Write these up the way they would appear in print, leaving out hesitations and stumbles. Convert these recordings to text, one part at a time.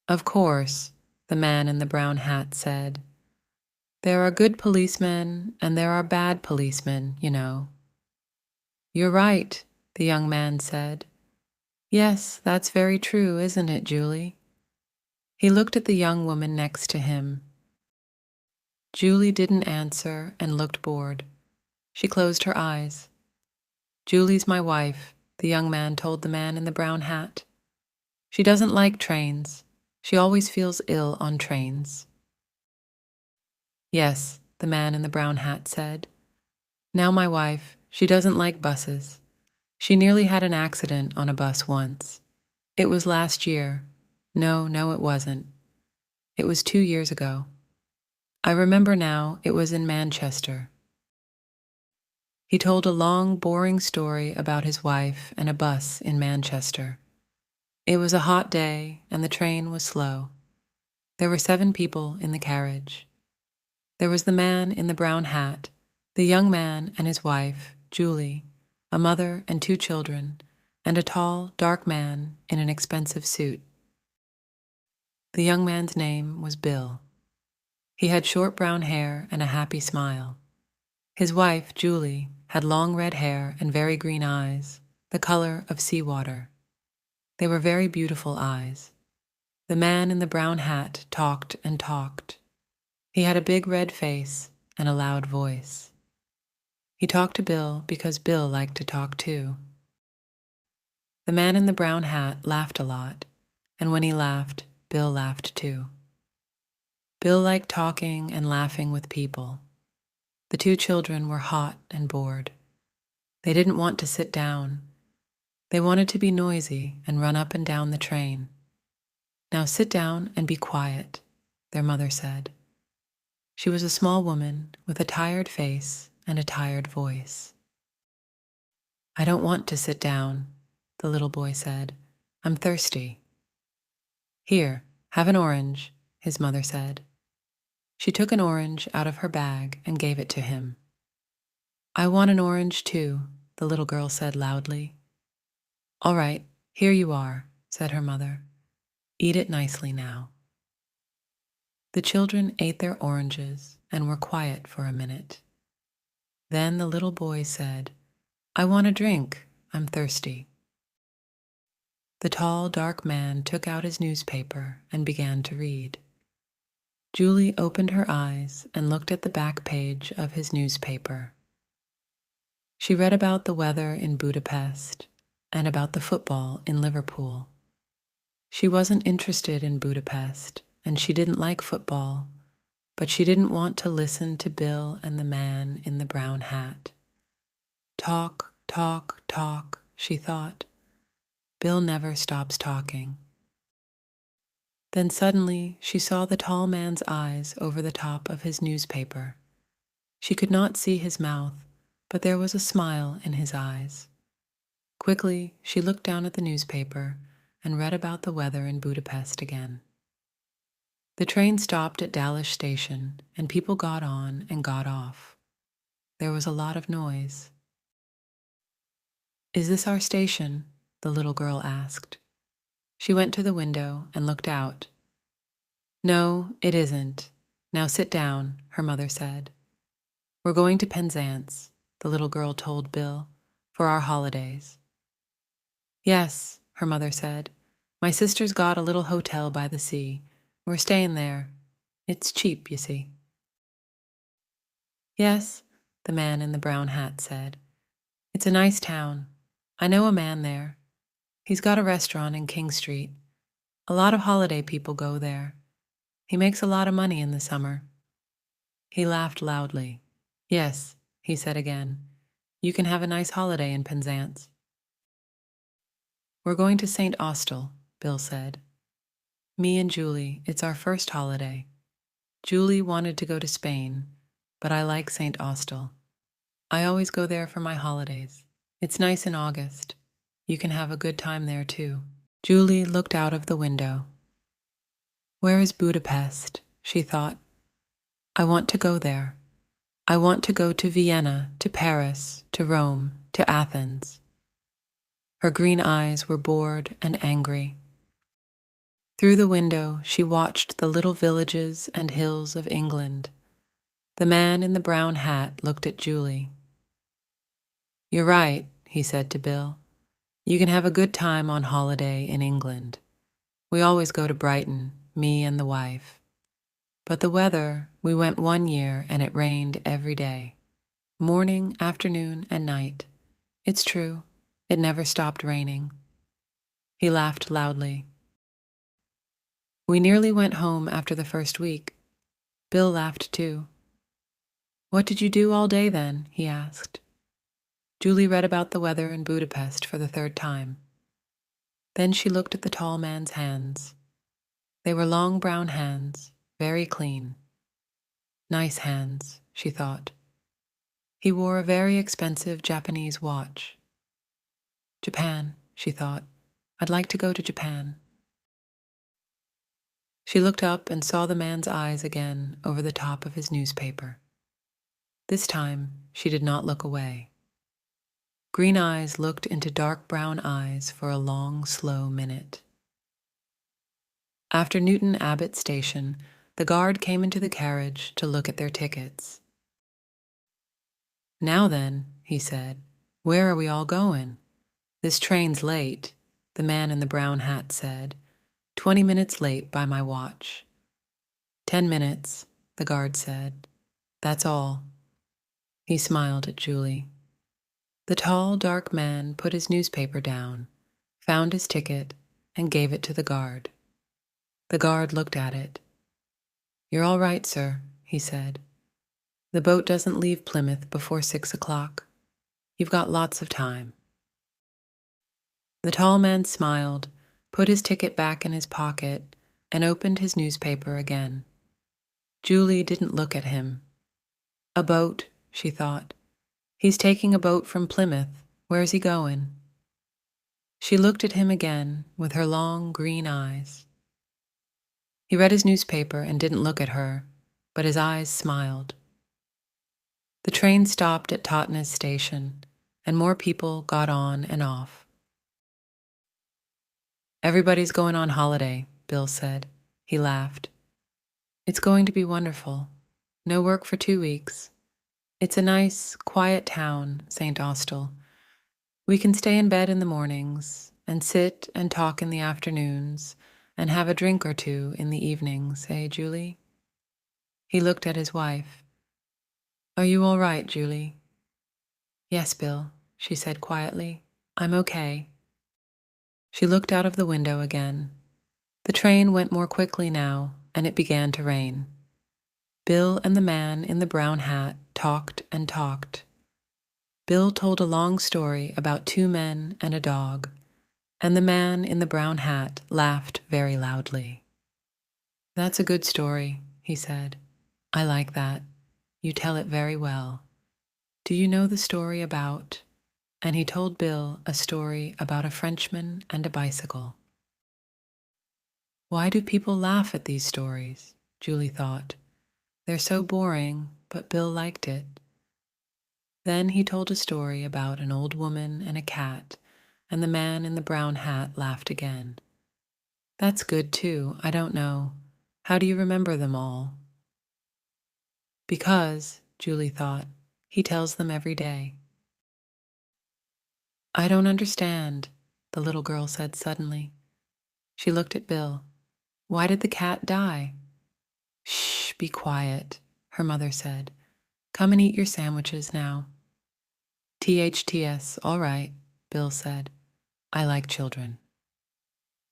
Of course, the man in the brown hat said. There are good policemen and there are bad policemen, you know. You're right, the young man said. Yes, that's very true, isn't it, Julie? He looked at the young woman next to him. Julie didn't answer and looked bored. She closed her eyes. Julie's my wife, the young man told the man in the brown hat. She doesn't like trains. She always feels ill on trains. Yes, the man in the brown hat said. Now my wife, she doesn't like buses. She nearly had an accident on a bus once. It was last year. No, it wasn't. It was 2 years ago. I remember now, it was in Manchester. He told a long, boring story about his wife and a bus in Manchester. It was a hot day, and the train was slow. There were 7 people in the carriage. There was the man in the brown hat, the young man and his wife, Julie, a mother and 2 children, and a tall, dark man in an expensive suit. The young man's name was Bill. He had short brown hair and a happy smile. His wife, Julie, had long red hair and very green eyes, the color of seawater. They were very beautiful eyes. The man in the brown hat talked and talked. He had a big red face and a loud voice. He talked to Bill because Bill liked to talk too. The man in the brown hat laughed a lot, and when he laughed, Bill laughed too. Bill liked talking and laughing with people. The 2 children were hot and bored. They didn't want to sit down. They wanted to be noisy and run up and down the train. Now sit down and be quiet, their mother said. She was a small woman with a tired face and a tired voice. I don't want to sit down, the little boy said. I'm thirsty. Here, have an orange, his mother said. She took an orange out of her bag and gave it to him. I want an orange too, the little girl said loudly. All right, here you are, said her mother. Eat it nicely now. The children ate their oranges and were quiet for a minute. Then the little boy said, I want a drink, I'm thirsty. The tall, dark man took out his newspaper and began to read. Julie opened her eyes and looked at the back page of his newspaper. She read about the weather in Budapest and about the football in Liverpool. She wasn't interested in Budapest, and she didn't like football, but she didn't want to listen to Bill and the man in the brown hat. Talk, talk, talk, she thought. Bill never stops talking. Then suddenly she saw the tall man's eyes over the top of his newspaper. She could not see his mouth, but there was a smile in his eyes. Quickly, she looked down at the newspaper and read about the weather in Budapest again. The train stopped at Dalish station, and people got on and got off. There was a lot of noise. Is this our station? The little girl asked. She went to the window and looked out. No, it isn't. Now sit down, her mother said. We're going to Penzance, the little girl told Bill, for our holidays. Yes, her mother said. My sister's got a little hotel by the sea. We're staying there. It's cheap, you see. Yes, the man in the brown hat said. It's a nice town. I know a man there. He's got a restaurant in King Street. A lot of holiday people go there. He makes a lot of money in the summer. He laughed loudly. Yes, he said again. You can have a nice holiday in Penzance. We're going to St. Austell, Bill said. Me and Julie, it's our first holiday. Julie wanted to go to Spain, but I like St. Austell. I always go there for my holidays. It's nice in August. You can have a good time there too. Julie looked out of the window. Where is Budapest? She thought. I want to go there. I want to go to Vienna, to Paris, to Rome, to Athens. Her green eyes were bored and angry. Through the window, she watched the little villages and hills of England. The man in the brown hat looked at Julie. "You're right," he said to Bill. "You can have a good time on holiday in England. We always go to Brighton, me and the wife. But the weather, we went one year and it rained every day. Morning, afternoon, and night. It's true, it never stopped raining." He laughed loudly. "We nearly went home after the first week." Bill laughed too. "What did you do all day then?" he asked. Julie read about the weather in Budapest for the third time. Then she looked at the tall man's hands. They were long brown hands, very clean. Nice hands, she thought. He wore a very expensive Japanese watch. Japan, she thought. I'd like to go to Japan. She looked up and saw the man's eyes again over the top of his newspaper. This time, she did not look away. Green eyes looked into dark brown eyes for a long, slow minute. After Newton Abbot Station, the guard came into the carriage to look at their tickets. "Now then," he said, "where are we all going?" "This train's late," the man in the brown hat said. 20 minutes late by my watch." 10 minutes, the guard said. "That's all." He smiled at Julie. The tall, dark man put his newspaper down, found his ticket, and gave it to the guard. The guard looked at it. "You're all right, sir," he said. "The boat doesn't leave Plymouth before 6 o'clock. You've got lots of time." The tall man smiled, put his ticket back in his pocket, and opened his newspaper again. Julie didn't look at him. A boat, she thought. He's taking a boat from Plymouth. Where's he going? She looked at him again with her long green eyes. He read his newspaper and didn't look at her, but his eyes smiled. The train stopped at Totnes Station, and more people got on and off. "Everybody's going on holiday," Bill said. He laughed. "It's going to be wonderful. No work for 2 weeks. It's a nice, quiet town, St. Austell. We can stay in bed in the mornings, and sit and talk in the afternoons, and have a drink or two in the evenings, eh, Julie?" He looked at his wife. "Are you all right, Julie?" "Yes, Bill," she said quietly. "I'm okay." She looked out of the window again. The train went more quickly now, and it began to rain. Bill and the man in the brown hat talked and talked. Bill told a long story about 2 men and a dog, and the man in the brown hat laughed very loudly. "That's a good story," he said. "I like that. You tell it very well. Do you know the story about—" And he told Bill a story about a Frenchman and a bicycle. Why do people laugh at these stories? Julie thought. They're so boring, but Bill liked it. Then he told a story about an old woman and a cat, and the man in the brown hat laughed again. "That's good, too. I don't know. How do you remember them all?" "Because," Julie thought, "he tells them every day." "I don't understand," the little girl said suddenly. She looked at Bill. "Why did the cat die?" "Shh, be quiet," her mother said. "Come and eat your sandwiches now." "THTS, all right," Bill said. "I like children."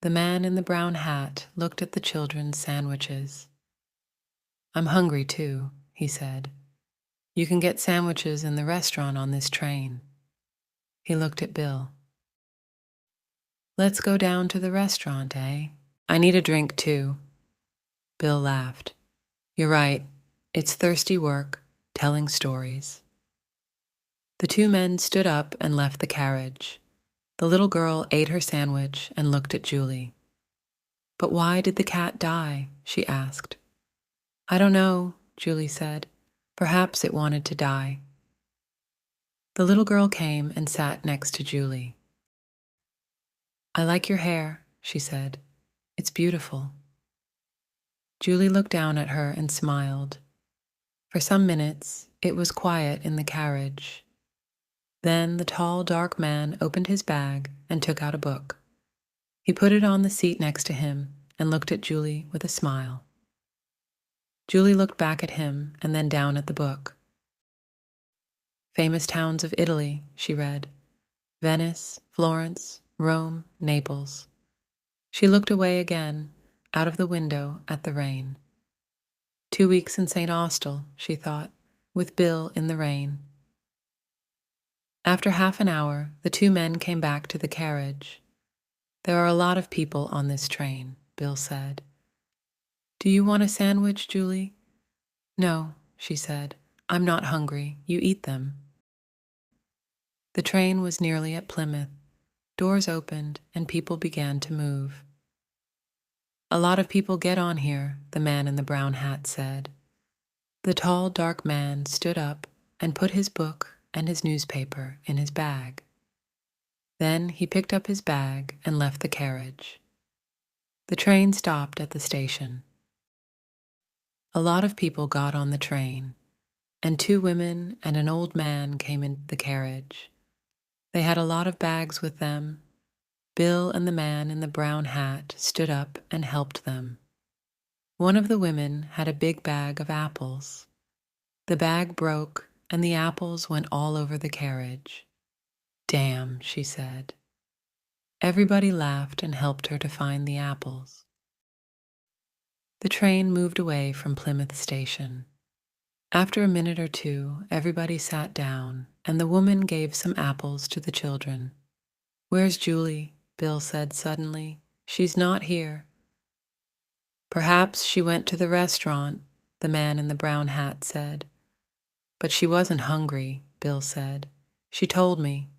The man in the brown hat looked at the children's sandwiches. "I'm hungry too," he said. "You can get sandwiches in the restaurant on this train." He looked at Bill. "Let's go down to the restaurant, eh? I need a drink too." Bill laughed. "You're right. It's thirsty work, telling stories." The 2 men stood up and left the carriage. The little girl ate her sandwich and looked at Julie. "But why did the cat die?" she asked. "I don't know," Julie said. "Perhaps it wanted to die." The little girl came and sat next to Julie. "I like your hair," she said. It's beautiful." Julie looked down at her and smiled. For some minutes, it was quiet in the carriage. Then the tall, dark man opened his bag and took out a book. He put it on the seat next to him and looked at Julie with a smile. Julie looked back at him and then down at the book. "Famous towns of Italy," she read. "Venice, Florence, Rome, Naples." She looked away again, out of the window at the rain. 2 weeks in St. Austell, she thought, with Bill in the rain. After half an hour, the two men came back to the carriage. "There are a lot of people on this train," Bill said. "Do you want a sandwich, Julie?" "No," she said. "I'm not hungry. You eat them." The train was nearly at Plymouth. Doors opened and people began to move. "A lot of people get on here," the man in the brown hat said. The tall, dark man stood up and put his book and his newspaper in his bag. Then he picked up his bag and left the carriage. The train stopped at the station. A lot of people got on the train, and 2 women and an old man came in the carriage. They had a lot of bags with them. Bill and the man in the brown hat stood up and helped them. One of the women had a big bag of apples. The bag broke, and the apples went all over the carriage. "Damn," she said. Everybody laughed and helped her to find the apples. The train moved away from Plymouth Station. After a minute or two, everybody sat down, and the woman gave some apples to the children. "Where's Julie?" Bill said suddenly. "She's not here." "Perhaps she went to the restaurant," the man in the brown hat said. "But she wasn't hungry," Bill said. "She told me."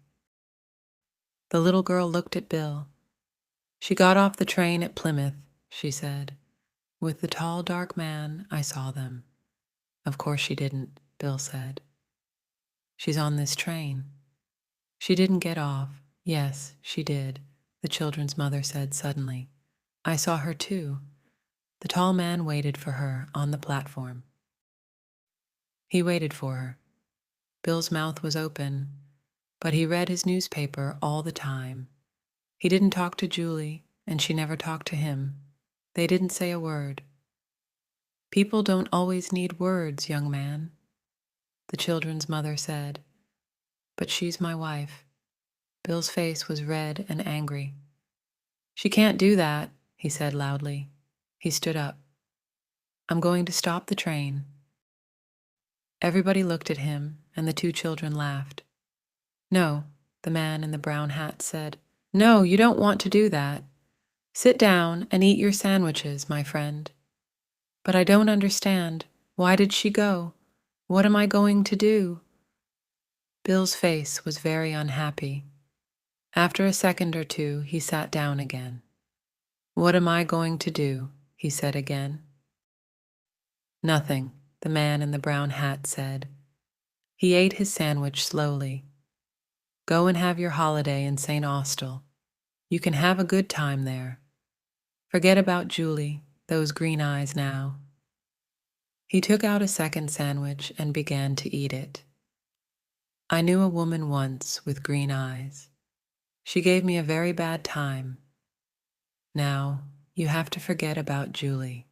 The little girl looked at Bill. "She got off the train at Plymouth," she said. "With the tall, dark man, I saw them." "Of course she didn't," Bill said. "She's on this train." "She didn't get off." "Yes, she did," the children's mother said suddenly. "I saw her too." The tall man waited for her on the platform. He waited for her. Bill's mouth was open, but he read his newspaper all the time. He didn't talk to Julie, and she never talked to him. They didn't say a word. "People don't always need words, young man," the children's mother said. "But she's my wife." Bill's face was red and angry. "She can't do that," he said loudly. He stood up. "I'm going to stop the train." Everybody looked at him, and the 2 children laughed. "No," the man in the brown hat said. "No, you don't want to do that. Sit down and eat your sandwiches, my friend." "But I don't understand. Why did she go? What am I going to do?" Bill's face was very unhappy. After a second or two, he sat down again. "What am I going to do?" he said again. "Nothing," the man in the brown hat said. He ate his sandwich slowly. "Go and have your holiday in St. Austell. You can have a good time there. Forget about Julie, those green eyes now." He took out a second sandwich and began to eat it. "I knew a woman once with green eyes. She gave me a very bad time. Now, you have to forget about Julie."